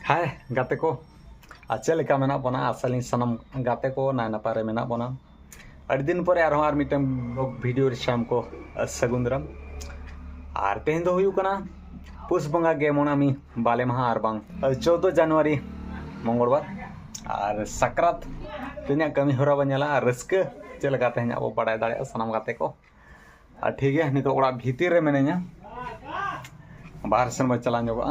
हाय गाते को अच्छे लेका मेना बना आसाली सनम गाते को ना नपारे मेना बना अड़ी दिन पर आर मिटम वीडियो शाम को सगुंदरम आर तेहन दो हुयु कना पुस बंगा गे मोनामी बाले महा आर बांग 14 जनवरी मंगलवार आर सक्रात तेना कमी होरा बनेला रस्क चलका तेहन अब बड़ाय दाड़े सनम गाते को ठीक है नितो ओड़ा भीतर रे मेने냐 बाहर सेन में चला जोगा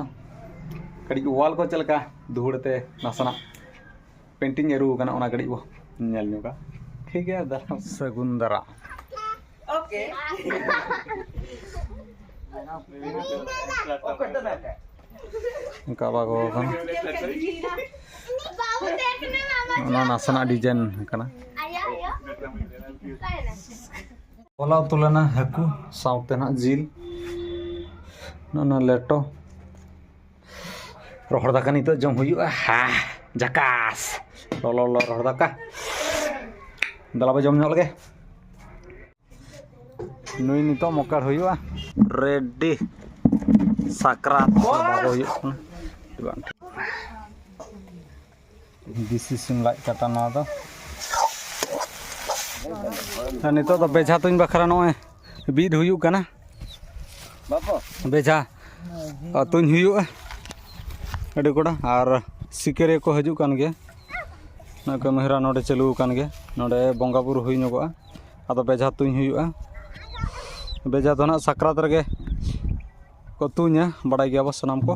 कड़ी वाल को चलका धूड़ते नासना पेंटिंग एरू कना ओना कड़ी वो नेल जोगा ठीक है दरा सगुंदरा ओके का बागो कन ओना नासना डिजाइन कना ओला तुलना हकू साउते ना जिल ना लेटो रोहड़ दाका नितो जम हुयुआ हा जकास लो रोहड़ दाका दलाबा जम ᱧᱚᱜ लगे नुई नितो मकार हुयुआ रेडी साकरात बागो हुयुआ दिसी सिम लाइट काटा ना दो नितो तो बेझा तुम बखरा नोए बीद हुयुआ कना बापो बेझा तुम हुयुआ अड़ी कोड़ा और सिकेरे को हजू कान गे ना कमेहरा नोडे चलू कान गे नोडे बंगा बुरु हुई नोगोआ आदो बेझा तुñ हुयुआ बेझा तो ना साकरात रगे को तुña बड़ाई गया बस सनाम को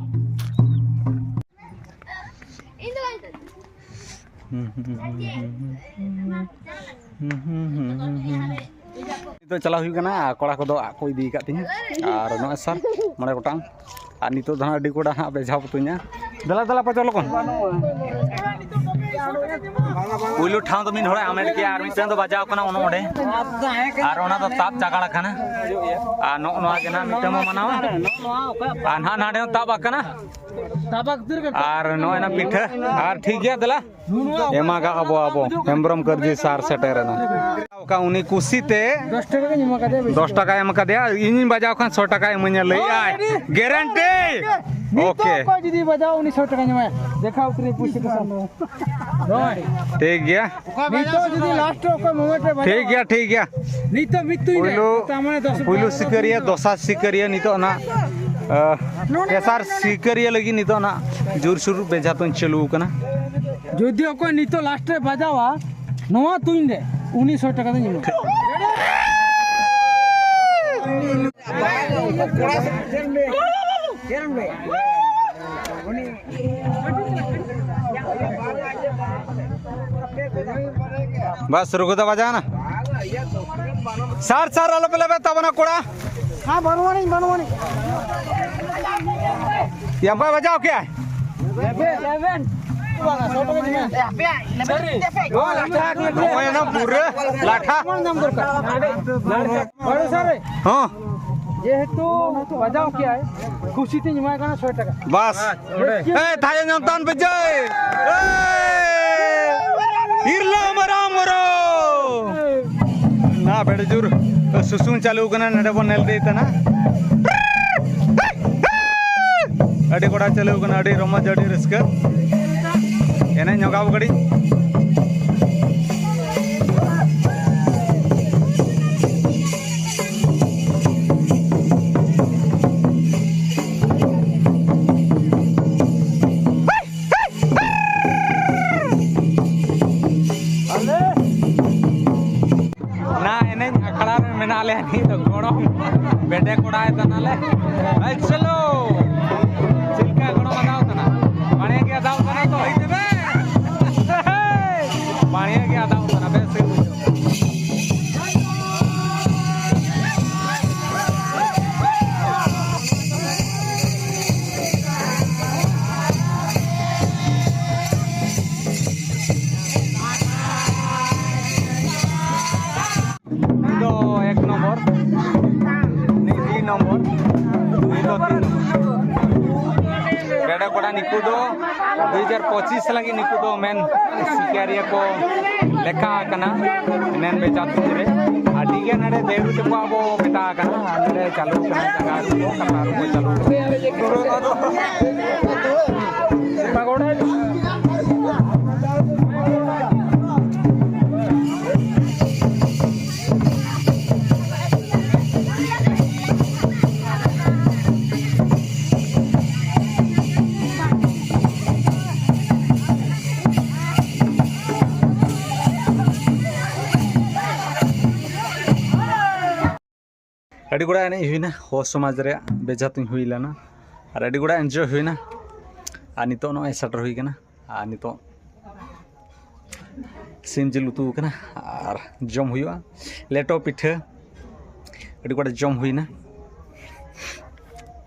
तो चला हुई कना कोड़ा को दो को इदी का तिñ और नो सर मने गोटांग और नितो धना अडी कोड़ा हा बेझा तुña दला दला पचल कोन पुलु ठाव तो मिन होड़ा आमेट के आर मिसन तो बजाव कना ओनो ओडे और ओना तो ताप चागाड़ा कना आ नो नो केना मिटम मनावा आ ना नाडे ताप कना ताबक दिर के और नो एना पिठा और ठीक है दला एमा का अबो अबो हेम्ब्रम करजी सार सेटेरना का उनी कुसीते 10 टका एम का दे 10 टका एम का दे इन बजाव खान 100 टका एम ने लई आय गारंटी ओके को जदी बजाव 100 टका एम देखा उतरी पूछे के सामने ठीक गया नीतो जदी लास्ट को मोमेंट रे ठीक गया नीतो मितु तामाने 10 पुलु सिकरिया दोसा सिकरिया नीतो ना एसार सिकरिया लगी नीतो ना जोर शुरू बेजा तो चलू कना जदी को नीतो लास्ट रे बजावा नवा तुइन दे 1900 टका दे निमो बस रुको तो बजा ना सार आलो पहले तबना कोड़ा हां बनवानी यंबा बजाओ क्या 11 जेहेतु बजाओ क्या है खुशी थी जमा करना 100 टका बस ए थाया नंतन बजाए इरला मरामरो ना बेड़ जुर सुसुन चालू कना नडे बन नेल देतना अड़ी कोड़ा चालू कना अड़ी रमज अड़ी रस्का एने नगाव गड़ी नाले नहीं तो गोड़ो बेटे कोड़ा है तनाले चलो चिलका गोड़ो बताओ तना पानी के दाव तना तो होई देबे पानी के दाव तना बेसे कोड़ा निकू दो 2025 लगी निकू दो मेन सिकारिया को लेखा कना नेन बेचा तुरे आडी के नडे देरु ते को बेटा कना नडे चालू कना जगह को कतारू को चालू पगोड़ा अड़ी गुड़ा एने हुईना हो समाज रे बेजा तुम हुई लेना और अड़ी गुड़ा एंजॉय हुईना आ नितो नो सेटर हुई कना आ नितो सिम जिल उतु कना और जम हुआ लेटो पिठा अड़ी गुड़ा जम हुईना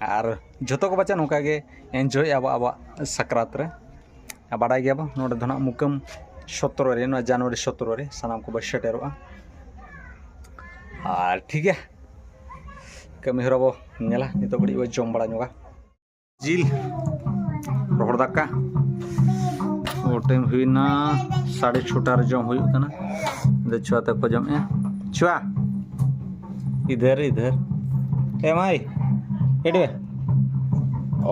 और जतो को बच्चा नौका के एंजॉय अब सक्रात रे बाड़ा गया बा नोडे धना मुकम 17 रे जनवरी 17 रे सनाम को बसेटेरोआ और ठीक है कमी हरबो नेला नितो बड़ी वो जम बड़ा नुगा जिल रोहड़ दाका ओ टाइम हुईना 6:30 जम हुई कना दे छुआ तक को जम ए छुआ इधर इधर ए माई एडे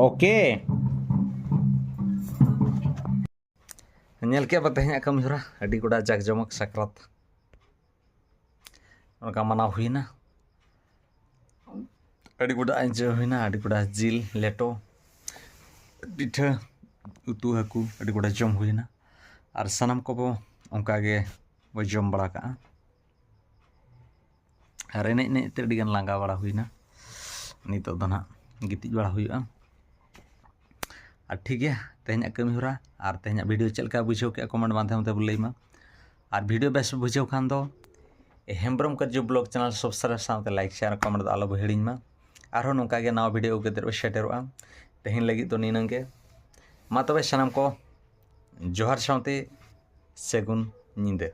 ओके नेल के बताया कमी हरा अडी गुड़ा जाक जमक सक्रात उनका मना हुईना अड़ी गुड़ा एंजॉय हुईना अड़ी गुड़ा जिल लेटो पिठा उतु हाकू अड़ी गुड़ा जम हुईना और सनम को उनका गे वो जम बड़ा का और एने एने ते अड़ी गान लांगा बड़ा हुईना नितो दना गितिज बड़ा हुईआ और ठीक है तेहना कमी होरा और तेहना वीडियो चलका बुझाव के कमेंट माध्यम ते लैमा और वीडियो बेस बुझाव खान दो हेम्ब्रम कर जो ब्लॉग चैनल सब्सक्राइब साथ लाइक शेयर कमेंट आलो हिड़ीमा और नौका नवा वीडियो के सेटेरोआ तेहन लगी तो नीनंगे मा तबे सानाम को जोहार साउते सेगुन नींदे।